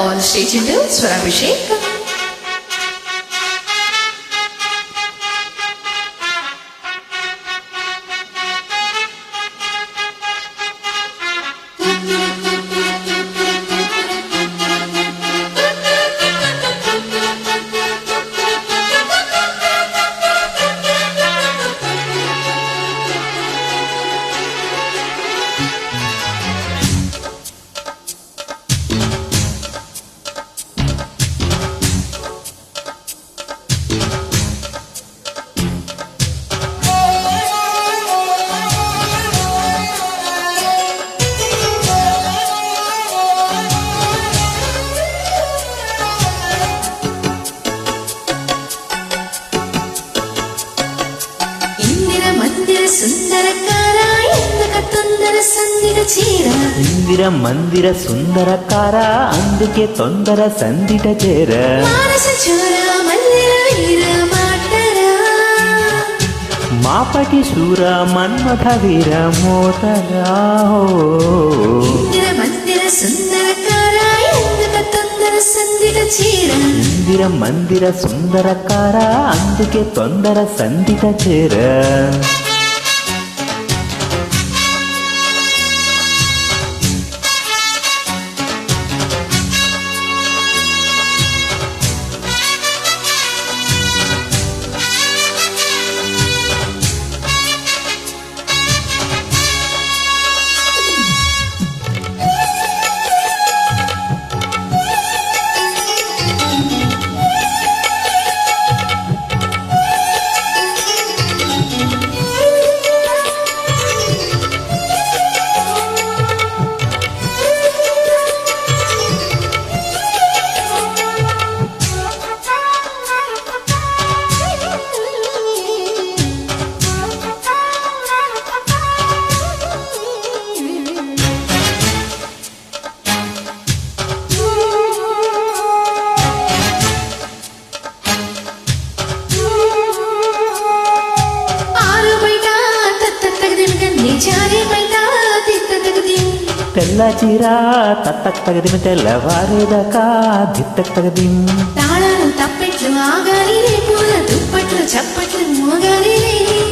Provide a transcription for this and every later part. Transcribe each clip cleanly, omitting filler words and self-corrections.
all stay tuned to Swarabhishek. Indira మందిర సుందరకార అందుకే తొందర సందిట చేర మాపటి శూర మన్మథ వీర మోతరా ఇందిర మందిర సుందరకార అందుకే తొందర సందిట చేర తెల్ల చీర తత్తక్ తగదిన తెల్లవారేదాకా దిత్తక్ తగదిం తాళాలు తప్పెట్లు ఆగాలి పూల దుప్పట్లు చప్పట్లు మోగాలి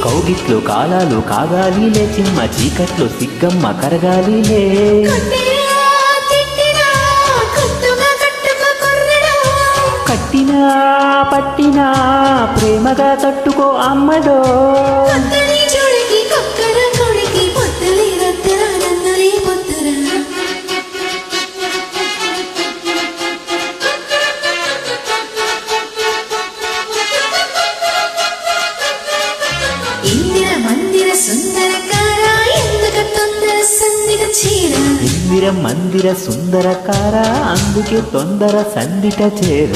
కౌగిట్లు కాలాలు కాగాలి లే చిమ్మ చీకట్లు సిగ్గమ్మ కరగాలి లే కట్టినా పట్టినా ప్రేమగా తట్టుకో అమ్మడో ఇందిర మందిర సుందరకార అందుకే తొందర సందిట చేర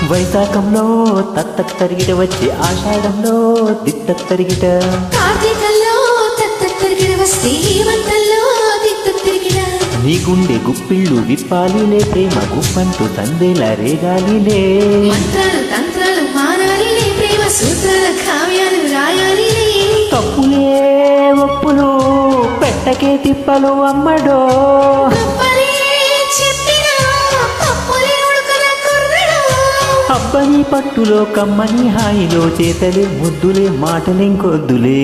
వైశాఖంలో తత్తక్ తరిగిట వచ్చి ఆషాఢంలో దిత్తక్ తరిగిట కార్తీకంలో తత్తక్ తరిగిట వస్తే హేమంతంలో దిత్తక్ తరిగిట నీ గుండె గుప్పిళ్ళు విప్పాలిలే ప్రేమ గుప్పంటూ తందేల రేగాలిలే మంత్రాలు తంత్రాలు మారాలిలే ప్రేమ సూత్రాల కావ్యాలు రాయాలిలే తప్పులే ఒప్పులు పెట్టకే తిప్పలు అమ్మడో అబ్బని పట్టులో కమ్మని హాయిలో చేతలే ముద్దులే మాటలింకొద్దులే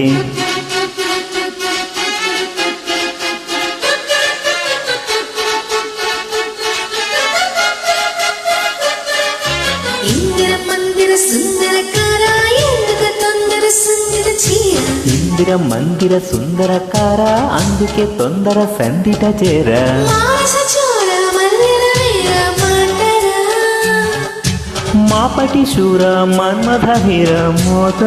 ఇందిర మందిర సుందరకార అందుకే తొందర సందిట చేర మానస చోర మల్లెల వీర మాటరా మాపటి శూర మన్మథ హిర మోత